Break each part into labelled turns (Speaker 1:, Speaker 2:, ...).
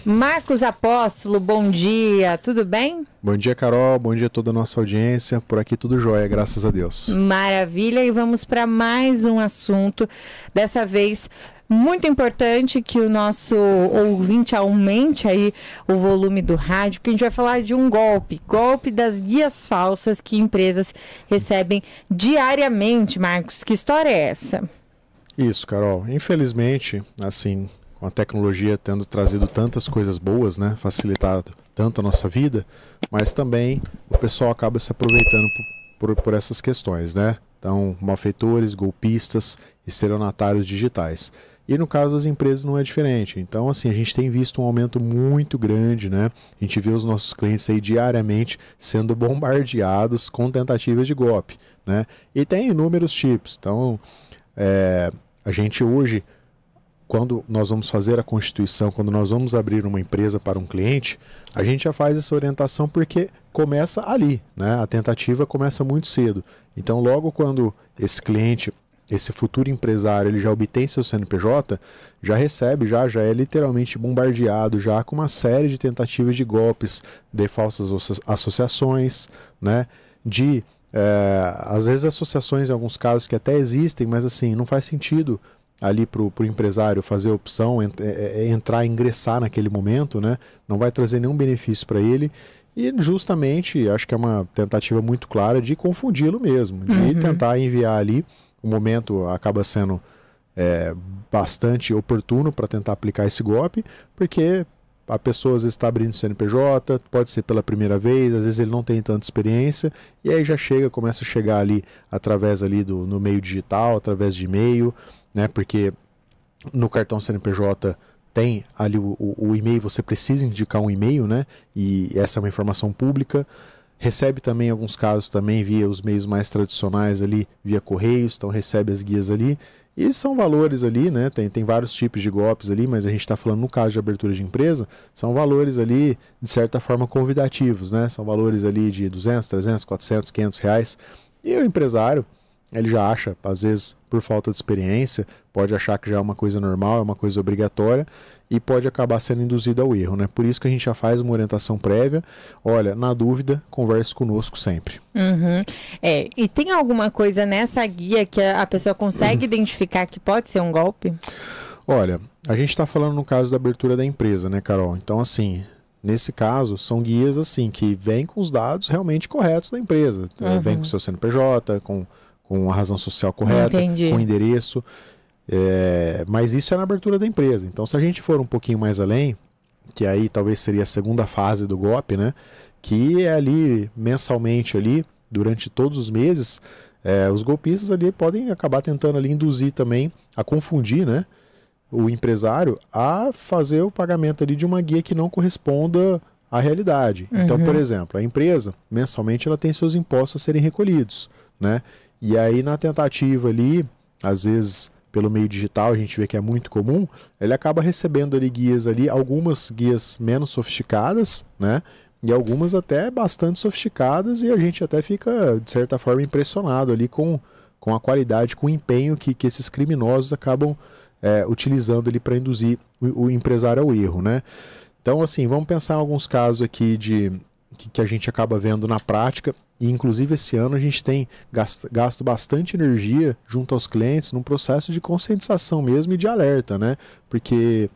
Speaker 1: Marcos Apóstolo, bom dia, tudo bem?
Speaker 2: Bom dia, Carol, bom dia a toda a nossa audiência, por aqui tudo jóia, graças a Deus.
Speaker 1: Maravilha, e vamos para mais um assunto, dessa vez muito importante que o nosso ouvinte aumente aí o volume do rádio, porque a gente vai falar de um golpe das guias falsas que empresas recebem diariamente. Marcos, que história é essa?
Speaker 2: Isso, Carol, infelizmente, assim, com a tecnologia tendo trazido tantas coisas boas, né, facilitado tanto a nossa vida, mas também o pessoal acaba se aproveitando por essas questões, né? Então, malfeitores, golpistas, estelionatários digitais. E no caso das empresas não é diferente. Então, assim, a gente tem visto um aumento muito grande, né? A gente vê os nossos clientes aí diariamente sendo bombardeados com tentativas de golpe, né? E tem inúmeros tipos. Então, a gente hoje, quando nós vamos fazer a constituição, quando nós vamos abrir uma empresa para um cliente, a gente já faz essa orientação porque começa ali, né? A tentativa começa muito cedo. Então, logo quando esse cliente, esse futuro empresário, ele já obtém seu CNPJ, já recebe, já é literalmente bombardeado já com uma série de tentativas de golpes, de falsas associações, né? Às vezes associações em alguns casos que até existem, mas assim, não faz sentido ali para o empresário fazer a opção, ingressar naquele momento, né? Não vai trazer nenhum benefício para ele. E justamente, acho que é uma tentativa muito clara de confundi-lo mesmo, de tentar enviar ali. O momento acaba sendo bastante oportuno para tentar aplicar esse golpe, porque a pessoa às vezes está abrindo CNPJ, pode ser pela primeira vez, às vezes ele não tem tanta experiência, e aí já começa a chegar ali através ali no meio digital, através de e-mail, né? Porque no cartão CNPJ tem ali o e-mail, você precisa indicar um e-mail, né? E essa é uma informação pública. Recebe também, em alguns casos, também via os meios mais tradicionais ali, via correios, então recebe as guias ali. E são valores ali, né? Tem vários tipos de golpes ali, mas a gente está falando no caso de abertura de empresa, são valores ali, de certa forma, convidativos, né? São valores ali de 200, 300, 400, 500 reais. E o empresário, ele já acha, às vezes, por falta de experiência, pode achar que já é uma coisa normal, é uma coisa obrigatória e pode acabar sendo induzido ao erro, né? Por isso que a gente já faz uma orientação prévia. Olha, na dúvida, converse conosco sempre.
Speaker 1: E tem alguma coisa nessa guia que a pessoa consegue identificar que pode ser um golpe?
Speaker 2: Olha, a gente está falando no caso da abertura da empresa, né, Carol? Então, assim, nesse caso, são guias assim que vêm com os dados realmente corretos da empresa. Vem com o seu CNPJ, com a razão social correta, com o endereço. Mas isso é na abertura da empresa. Então, se a gente for um pouquinho mais além, que aí talvez seria a segunda fase do golpe, né? Que é ali mensalmente ali, durante todos os meses, os golpistas ali podem acabar tentando ali induzir também a confundir, né, o empresário a fazer o pagamento ali de uma guia que não corresponda à realidade. Então, por exemplo, a empresa mensalmente ela tem seus impostos a serem recolhidos, né? E aí na tentativa ali, às vezes pelo meio digital, a gente vê que é muito comum, ele acaba recebendo ali guias ali, algumas guias menos sofisticadas, né? E algumas até bastante sofisticadas, e a gente até fica, de certa forma, impressionado ali com a qualidade, com o empenho que esses criminosos acabam utilizando ali para induzir o empresário ao erro, né? Então, assim, vamos pensar em alguns casos aqui que a gente acaba vendo na prática. E, inclusive, esse ano a gente tem gasto bastante energia junto aos clientes num processo de conscientização mesmo e de alerta, né? Porque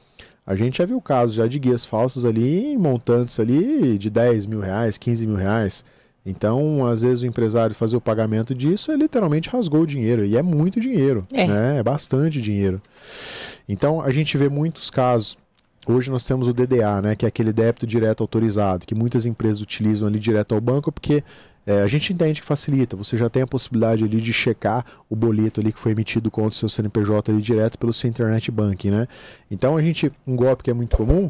Speaker 2: a gente já viu casos já de guias falsas ali em montantes ali de 10 mil reais, 15 mil reais. Então, às vezes o empresário fazer o pagamento disso, ele literalmente rasgou o dinheiro. E é muito dinheiro, né? É bastante dinheiro. Então, a gente vê muitos casos. Hoje nós temos o DDA, né? Que é aquele débito direto autorizado, que muitas empresas utilizam ali direto ao banco, porque a gente entende que facilita, você já tem a possibilidade ali de checar o boleto ali que foi emitido contra o seu CNPJ ali direto pelo seu internet banking, né? Então um golpe que é muito comum,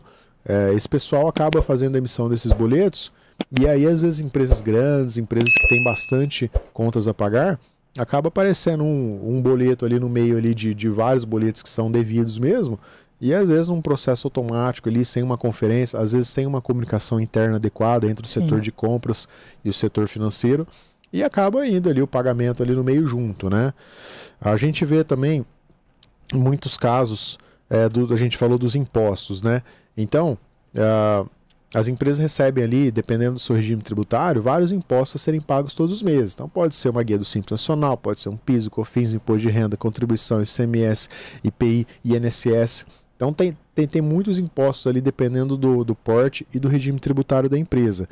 Speaker 2: esse pessoal acaba fazendo a emissão desses boletos, e aí às vezes empresas grandes, empresas que têm bastante contas a pagar, acaba aparecendo um boleto ali no meio ali de vários boletos que são devidos mesmo, e às vezes um processo automático ali, sem uma conferência, às vezes sem uma comunicação interna adequada entre o setor de compras e o setor financeiro, e acaba indo ali o pagamento ali no meio junto, né? A gente vê também muitos casos, a gente falou dos impostos, né? Então, as empresas recebem ali, dependendo do seu regime tributário, vários impostos a serem pagos todos os meses. Então pode ser uma guia do Simples Nacional, pode ser um PIS, COFINS, Imposto de Renda, Contribuição, ICMS, IPI, INSS. Então tem muitos impostos ali dependendo do porte e do regime tributário da empresa.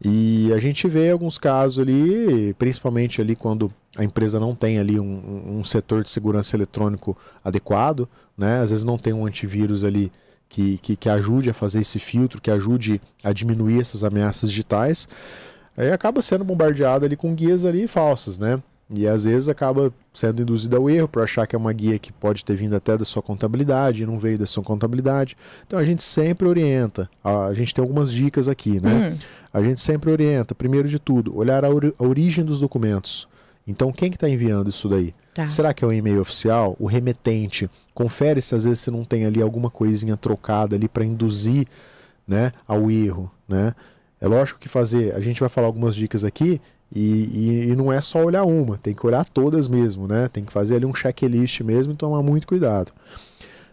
Speaker 2: E a gente vê alguns casos ali, principalmente ali quando a empresa não tem ali um setor de segurança eletrônico adequado, né? Às vezes não tem um antivírus ali que ajude a fazer esse filtro, que ajude a diminuir essas ameaças digitais, aí acaba sendo bombardeado ali com guias ali falsas, né? E às vezes acaba sendo induzido ao erro por achar que é uma guia que pode ter vindo até da sua contabilidade e não veio da sua contabilidade. Então a gente sempre orienta, a gente tem algumas dicas aqui, né? A gente sempre orienta, primeiro de tudo, olhar a origem dos documentos. Então quem que está enviando isso daí? Tá. Será que é um e-mail oficial? O remetente? Confere se às vezes você não tem ali alguma coisinha trocada ali para induzir, né, ao erro, né? É lógico que a gente vai falar algumas dicas aqui e não é só olhar uma, tem que olhar todas mesmo, né? Tem que fazer ali um checklist mesmo e tomar muito cuidado.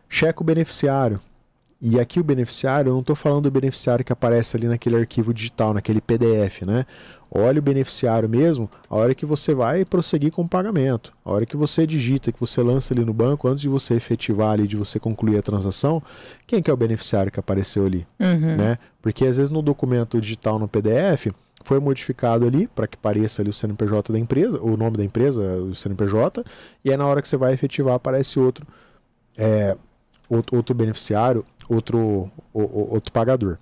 Speaker 2: Checa o beneficiário. E aqui o beneficiário, eu não estou falando do beneficiário que aparece ali naquele arquivo digital, naquele PDF, né? Olha o beneficiário mesmo a hora que você vai prosseguir com o pagamento. A hora que você digita, que você lança ali no banco, antes de você efetivar ali, de você concluir a transação, quem que é o beneficiário que apareceu ali? Né? Porque às vezes no documento digital, no PDF, foi modificado ali para que pareça ali o CNPJ da empresa, o nome da empresa, o CNPJ, e aí na hora que você vai efetivar aparece outro beneficiário, outro pagador.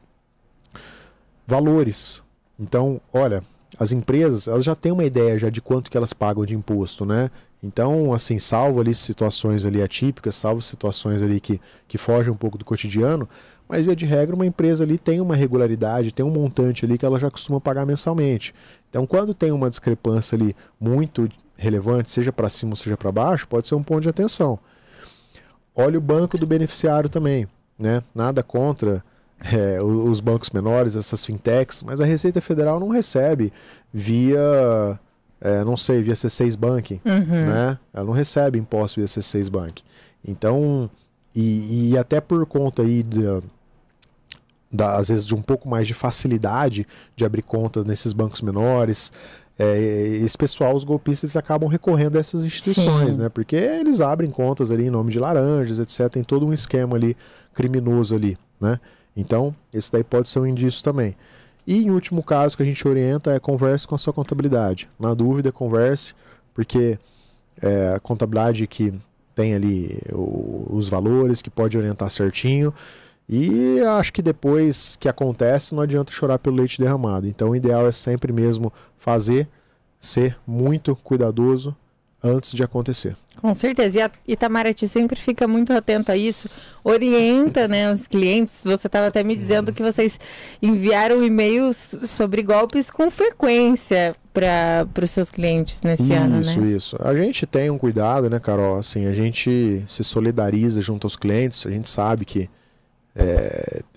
Speaker 2: Valores. Então, olha, as empresas, elas já têm uma ideia já de quanto que elas pagam de imposto, né? Então, assim, salvo ali situações ali atípicas, salvo situações ali que fogem um pouco do cotidiano, mas via de regra uma empresa ali tem uma regularidade, tem um montante ali que ela já costuma pagar mensalmente. Então, quando tem uma discrepância ali muito relevante, seja para cima ou seja para baixo, pode ser um ponto de atenção. Olha o banco do beneficiário também, né? Nada contra os bancos menores, essas fintechs, mas a Receita Federal não recebe via, via C6 Bank, né? Ela não recebe imposto via C6 Bank. Então, e até por conta aí às vezes de um pouco mais de facilidade de abrir contas nesses bancos menores, esse pessoal, os golpistas, eles acabam recorrendo a essas instituições, né? Porque eles abrem contas ali em nome de laranjas, etc. Tem todo um esquema ali criminoso ali, né? Então, esse daí pode ser um indício também. E em último caso que a gente orienta é converse com a sua contabilidade. Na dúvida, converse, porque a contabilidade que tem ali os valores, que pode orientar certinho. E acho que depois que acontece, não adianta chorar pelo leite derramado. Então o ideal é sempre mesmo ser muito cuidadoso antes de acontecer.
Speaker 1: Com certeza. E a Itamaraty sempre fica muito atento a isso, orienta, né, os clientes. Você estava até me dizendo que vocês enviaram e-mails sobre golpes com frequência para os seus clientes nesse ano, né?
Speaker 2: Isso. A gente tem um cuidado, né, Carol? Assim, a gente se solidariza junto aos clientes, a gente sabe que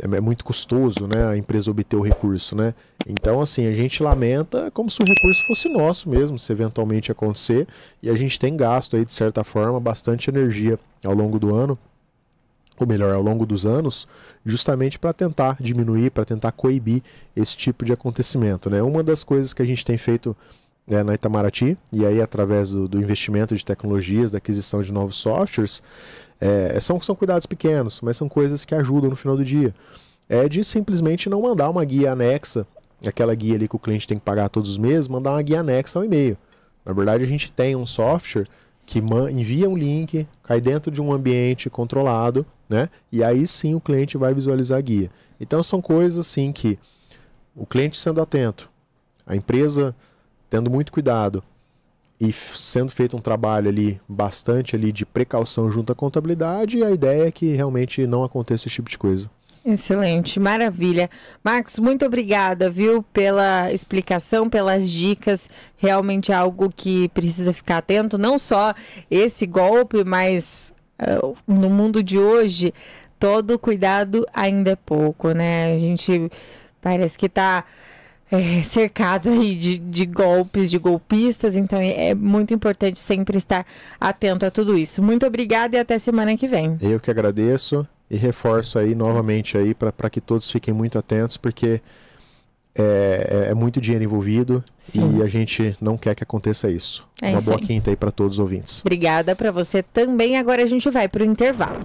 Speaker 2: é muito custoso, né, a empresa obter o recurso, né? Então, assim, a gente lamenta como se o recurso fosse nosso mesmo, se eventualmente acontecer, e a gente tem gasto aí, de certa forma, bastante energia ao longo do ano, ou melhor, ao longo dos anos, justamente para tentar diminuir, para tentar coibir esse tipo de acontecimento, né? Uma das coisas que a gente tem feito na Itamaraty, e aí através do investimento de tecnologias, da aquisição de novos softwares, são cuidados pequenos, mas são coisas que ajudam no final do dia. É de simplesmente não mandar uma guia anexa, aquela guia ali que o cliente tem que pagar todos os meses, mandar uma guia anexa ao e-mail. Na verdade, a gente tem um software que envia um link, cai dentro de um ambiente controlado, né? E aí sim o cliente vai visualizar a guia. Então são coisas assim que o cliente sendo atento, a empresa tendo muito cuidado, e sendo feito um trabalho ali, bastante ali de precaução junto à contabilidade, a ideia é que realmente não aconteça esse tipo de coisa.
Speaker 1: Excelente, maravilha. Marcos, muito obrigada, viu, pela explicação, pelas dicas. Realmente é algo que precisa ficar atento, não só esse golpe, mas no mundo de hoje, todo cuidado ainda é pouco, né? A gente parece que está cercado aí de golpes, de golpistas, então é muito importante sempre estar atento a tudo isso. Muito obrigada e até semana que vem.
Speaker 2: Eu que agradeço E reforço aí novamente aí para que todos fiquem muito atentos, porque é muito dinheiro envolvido. Sim. E a gente não quer que aconteça isso. Uma boa quinta aí para todos os ouvintes.
Speaker 1: Obrigada para você também. Agora a gente vai para o intervalo.